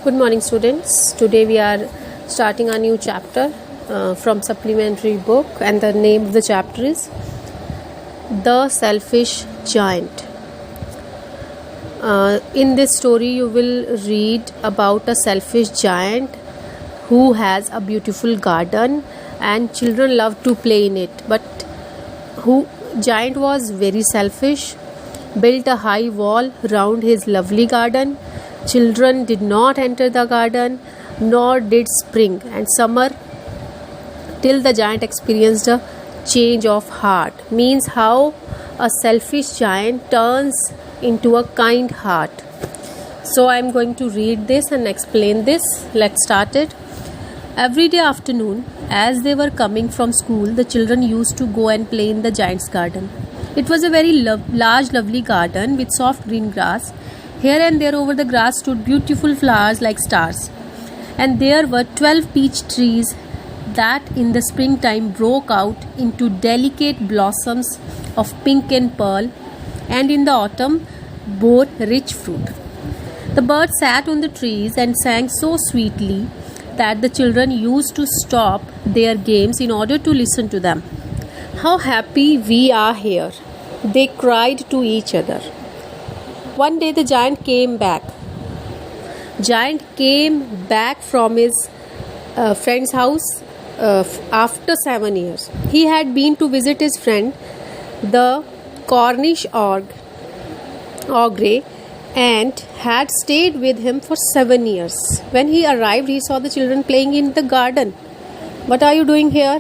Good morning, students. Today we are starting a new chapter from supplementary book, and the name of the chapter is The Selfish Giant. In this story, you will read about a selfish giant who has a beautiful garden, and children love to play in it. But who giant was very selfish, built a high wall round his lovely garden. Children did not enter the garden, nor did spring and summer, till the giant experienced a change of heart. Means how a selfish giant turns into a kind heart. So I am going to read this and explain this. Let's start it. Every day afternoon, as they were coming from school, the children used to go and play in the giant's garden. It was a very large, lovely garden with soft green grass. Here and there over the grass stood beautiful flowers like stars. And there were 12 peach trees that in the springtime broke out into delicate blossoms of pink and pearl, and in the autumn bore rich fruit. The birds sat on the trees and sang so sweetly that the children used to stop their games in order to listen to them. "How happy we are here," they cried to each other. One day the giant came back. Giant came back from his friend's house after 7 years. He had been to visit his friend, the Cornish ogre, and had stayed with him for 7 years. When he arrived, he saw the children playing in the garden. "What are you doing here?"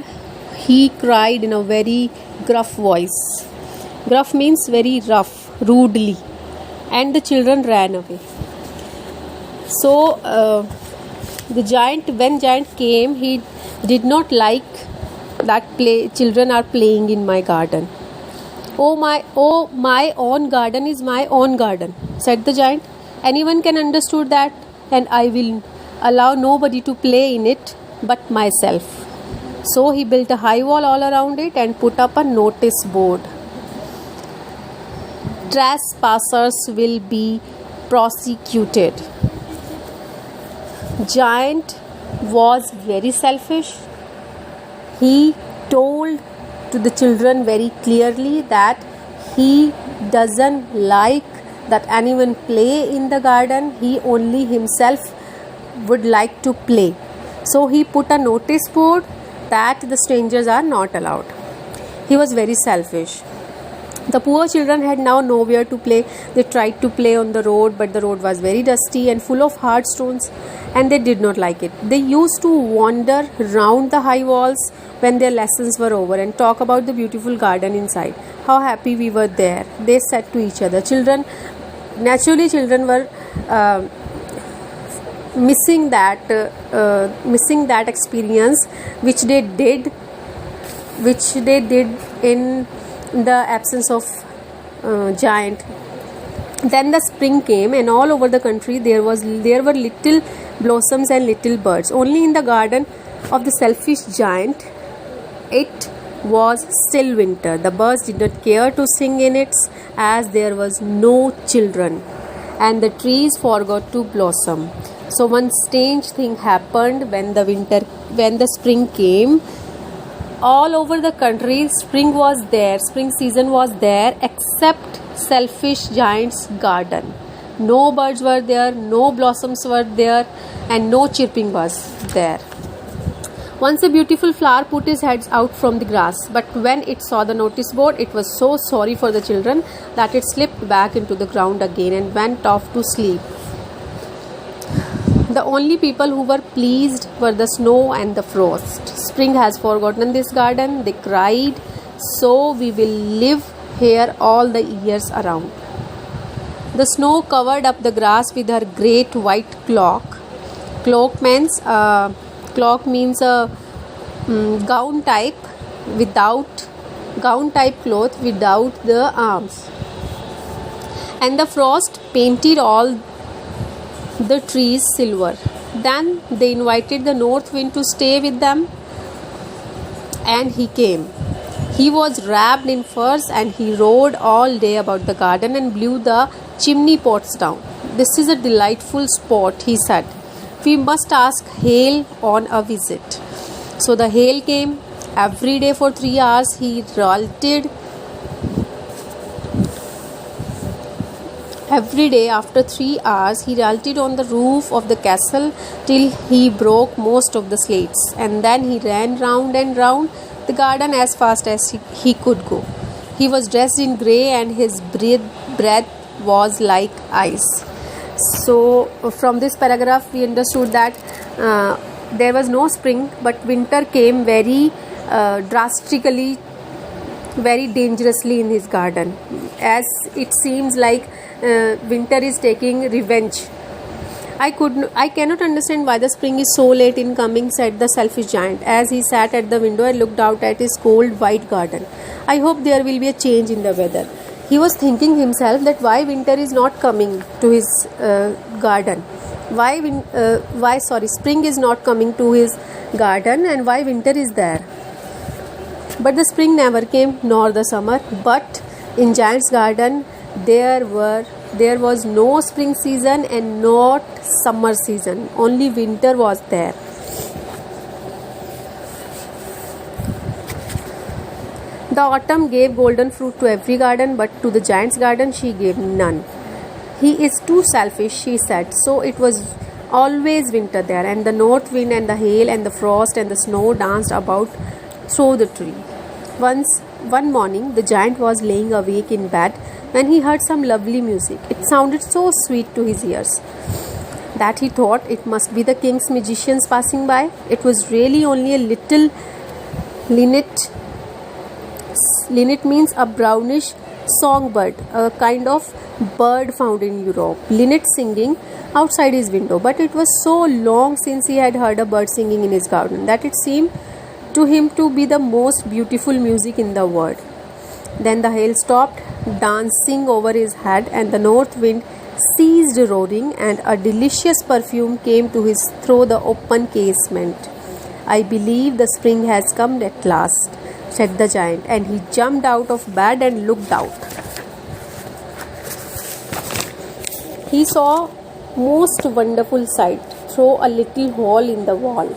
he cried in a very gruff voice. Gruff means very rough, rudely. And the children ran away. So when giant came, he did not like that children are playing in my garden. Oh my own garden is my own garden," said the giant. "Anyone can understand that, and I will allow nobody to play in it but myself." So he built a high wall all around it and put up a notice board. "Trespassers will be prosecuted." Giant was very selfish. He told to the children very clearly that he doesn't like that anyone play in the garden. He only himself would like to play. So he put a notice board that the strangers are not allowed. He was very selfish. The poor children had now nowhere to play. They tried to play on the road, but the road was very dusty and full of hard stones, and they did not like it. They used to wander round the high walls when their lessons were over and talk about the beautiful garden inside. "How happy we were there," they said to each other. Children were missing that experience which they did in the absence of giant. Then the spring came, and all over the country there were little blossoms and little birds. Only in the garden of the selfish giant it was still winter. The birds did not care to sing in it, as there was no children, and the trees forgot to blossom. So one strange thing happened when the spring came. All over the country, spring season was there, except selfish giant's garden. No birds were there, no blossoms were there, and no chirping was there. Once a beautiful flower put his head out from the grass, but when it saw the notice board, it was so sorry for the children that it slipped back into the ground again and went off to sleep. The only people who were pleased were the snow and the frost. "Spring has forgotten this garden," they cried, "so we will live here all the years around." The snow covered up the grass with her great white cloak. Cloak means a gown type cloth without the arms. And the frost painted all the trees silver. Then they invited the north wind to stay with them, and he came. He was wrapped in furs, and he rode all day about the garden and blew the chimney pots down. "This is a delightful spot," he said. We must ask Hale on a visit. So the Hale came every day for 3 hours. He ralted every day. After 3 hours, he ralted on the roof of the castle till he broke most of the slates, and then he ran round and round the garden as fast as he could go. He was dressed in grey, and his breath was like ice. So, from this paragraph, we understood that there was no spring, but winter came very drastically, very dangerously in his garden, as it seems like winter is taking revenge. I cannot understand why the spring is so late in coming, said the selfish giant, as he sat at the window and looked out at his cold white garden. I hope there will be a change in the weather. He was thinking himself that why winter is not coming to his garden. Why spring is not coming to his garden, and why winter is there. But the spring never came, nor the summer. But in Giant's garden, there was no spring season and not summer season. Only winter was there. The autumn gave golden fruit to every garden, but to the giant's garden she gave none. He is too selfish, she said. So it was always winter there, and the north wind and the hail and the frost and the snow danced about through the tree. One morning, the giant was laying awake in bed when he heard some lovely music. It sounded so sweet to his ears that he thought it must be the king's magicians passing by. It was really only a little linnet. Linnet means a brownish songbird, a kind of bird found in Europe. Linnet singing outside his window, but it was so long since he had heard a bird singing in his garden that it seemed to him to be the most beautiful music in the world. Then the hail stopped dancing over his head, and the north wind ceased roaring, and a delicious perfume came to his through the open casement. I believe the spring has come at last, said the giant, and he jumped out of bed and looked out. He saw most wonderful sight through a little hole in the wall.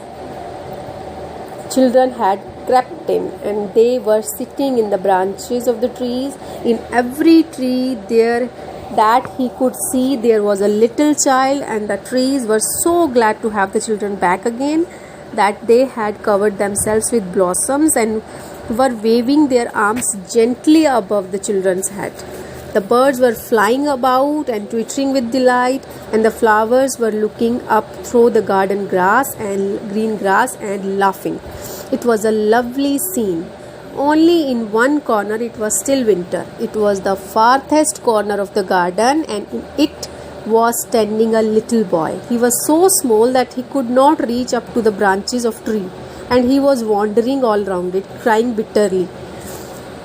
Children had crept in, and they were sitting in the branches of the trees. In every tree there that he could see, there was a little child, and the trees were so glad to have the children back again that they had covered themselves with blossoms and were waving their arms gently above the children's head. The birds were flying about and twittering with delight, and the flowers were looking up through the garden grass and green grass and laughing. It was a lovely scene. Only in one corner it was still winter. It was the farthest corner of the garden, and in it was standing a little boy. He was so small that he could not reach up to the branches of tree, and he was wandering all round it, crying bitterly.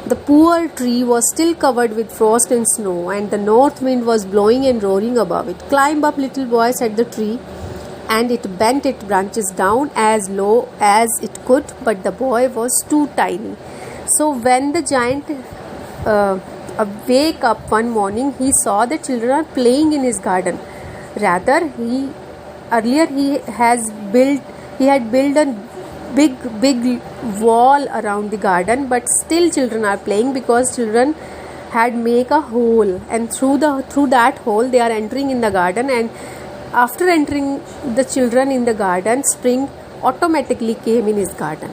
The poor tree was still covered with frost and snow, and the north wind was blowing and roaring above it. Climb up, little boy, said the tree, and it bent its branches down as low as it could, but the boy was too tiny. So when the giant wake up one morning, he saw the children are playing in his garden. Rather, he had built a big wall around the garden, but still children are playing because children had make a hole, and through that hole they are entering in the garden. And after entering the children in the garden, spring automatically came in his garden.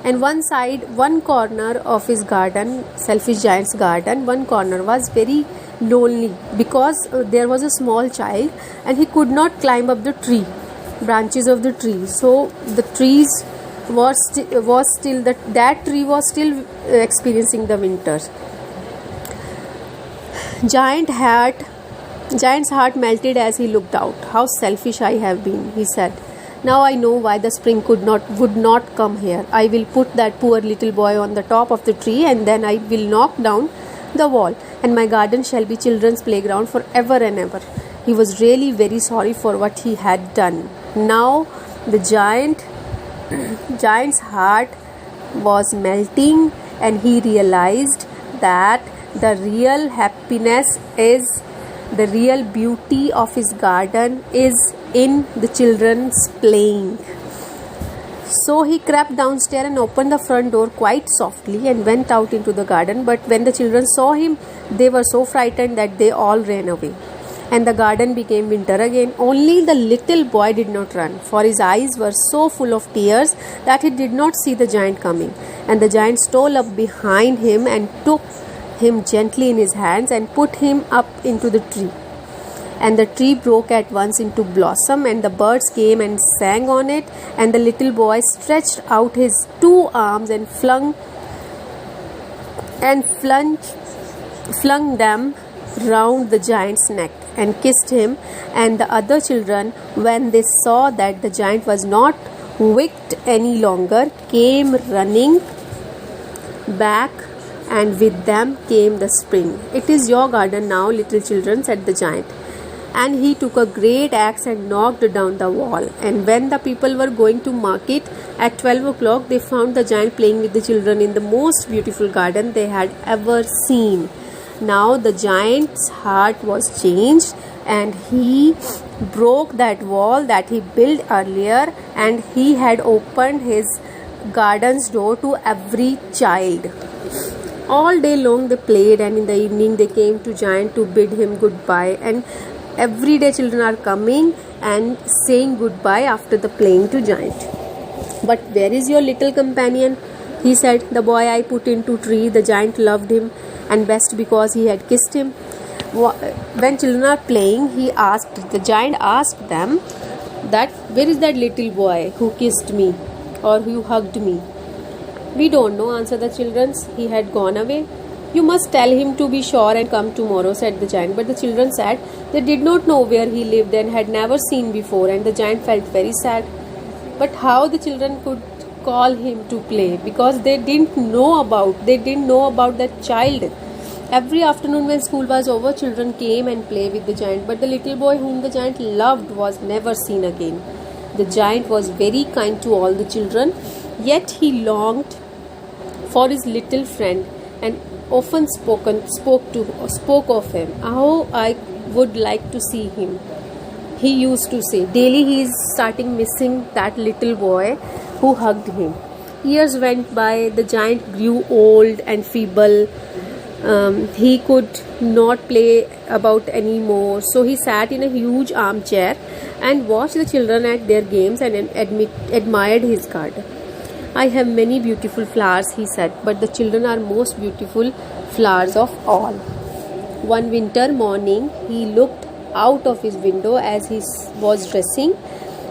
And one corner of his garden, selfish giant's garden, one corner was very lonely because there was a small child and he could not climb up the branches of the tree. So the trees that tree was still experiencing the winter. Giant's heart melted as he looked out. How selfish I have been, he said. Now I know why the spring would not come here. I will put that poor little boy on the top of the tree, and then I will knock down the wall, and my garden shall be children's playground forever and ever. He was really very sorry for what he had done. Now the giant's heart was melting, and he realized that the real happiness is The real beauty of his garden is in the children's playing. So he crept downstairs and opened the front door quite softly and went out into the garden. But when the children saw him, they were so frightened that they all ran away. And the garden became winter again. Only the little boy did not run, for his eyes were so full of tears that he did not see the giant coming. And the giant stole up behind him and took him gently in his hands and put him up into the tree. And the tree broke at once into blossom, and the birds came and sang on it, and the little boy stretched out his 2 arms and flung them round the giant's neck and kissed him. And the other children, when they saw that the giant was not wicked any longer, came running back, and with them came the spring. "It is your garden now, little children," said the giant. And he took a great axe and knocked down the wall. And when the people were going to market at 12 o'clock, they found the giant playing with the children in the most beautiful garden they had ever seen. Now the giant's heart was changed, and he broke that wall that he built earlier, and he had opened his garden's door to every child. All day long they played, and in the evening they came to giant to bid him goodbye. And every day children are coming and saying goodbye after the playing to giant. "But where is your little companion?" he said. "The boy I put into tree." The giant loved him, and best because he had kissed him. When children are playing, the giant asked them that, "Where is that little boy who kissed me or who hugged me?" "We don't know," answered the children. "He had gone away." "You must tell him to be sure and come tomorrow," said the giant. But the children said they did not know where he lived and had never seen before, and the giant felt very sad. But how the children could call him to play, because they didn't know about that child. Every afternoon when school was over, children came and played with the giant, but the little boy whom the giant loved was never seen again. The giant was very kind to all the children, yet he longed for his little friend and often spoke of him. "How I would like to see him," he used to say. Daily he is starting missing that little boy who hugged him. Years went by. The giant grew old and feeble. He could not play about anymore, so he sat in a huge armchair and watched the children at their games and admired his garden. "I have many beautiful flowers," he said, "but the children are most beautiful flowers of all." One winter morning, he looked out of his window as he was dressing.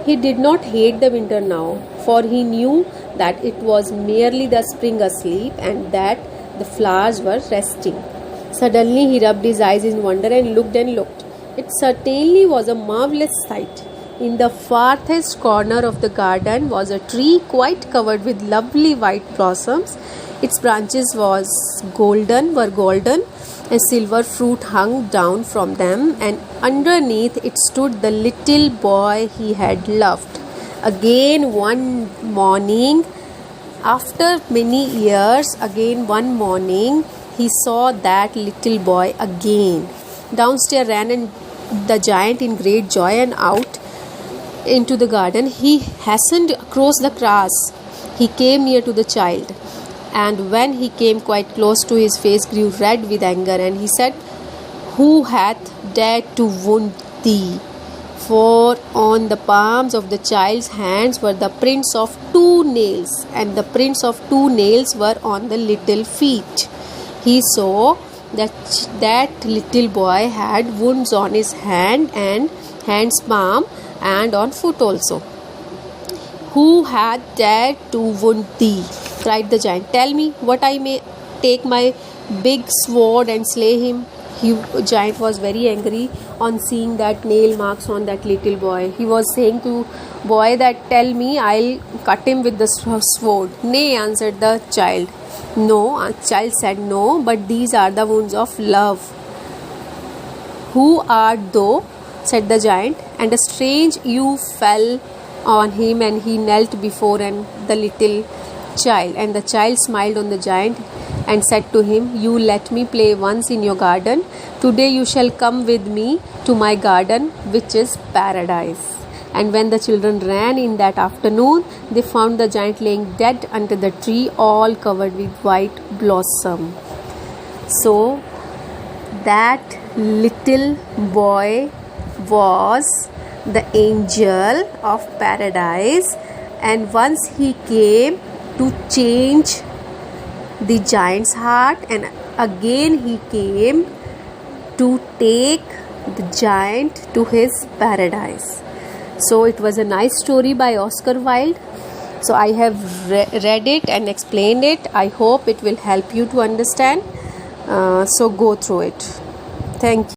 He did not hate the winter now, for he knew that it was merely the spring asleep and that the flowers were resting. Suddenly he rubbed his eyes in wonder and looked. It certainly was a marvelous sight. In the farthest corner of the garden was a tree quite covered with lovely white blossoms. Its branches were golden, and silver fruit hung down from them, and underneath it stood the little boy he had loved. Again one morning, after many years, one morning, he saw that little boy again. Downstairs ran the giant in great joy, and out into the garden he hastened across the grass. He came near to the child, and when he came quite close to, his face grew red with anger, and he said, "Who hath dared to wound thee?" For on the palms of the child's hands were the prints of 2 nails, and the prints of 2 nails were on the little feet. He saw that little boy had wounds on his hand's palm and on foot also. "Who hath dared to wound thee?" cried the giant. "Tell me, what I may take my big sword and slay him." The giant was very angry on seeing that nail marks on that little boy. He was saying to boy that, "Tell me, I'll cut him with the sword." "Nay," answered the child. "No," child said, "no, but these are the wounds of love." "Who art thou?" said the giant, and a strange awe fell on him, and he knelt before the little child, and the child smiled on the giant. and said to him, "You let me play once in your garden. Today you shall come with me to my garden, which is paradise." And when the children ran in that afternoon, they found the giant laying dead under the tree, all covered with white blossom. So that little boy was the angel of paradise, and once he came to change the giant's heart, and again he came to take the giant to his paradise. So it was a nice story by Oscar Wilde. So I have read it and explained it. I hope it will help you to understand. So go through it. Thank you.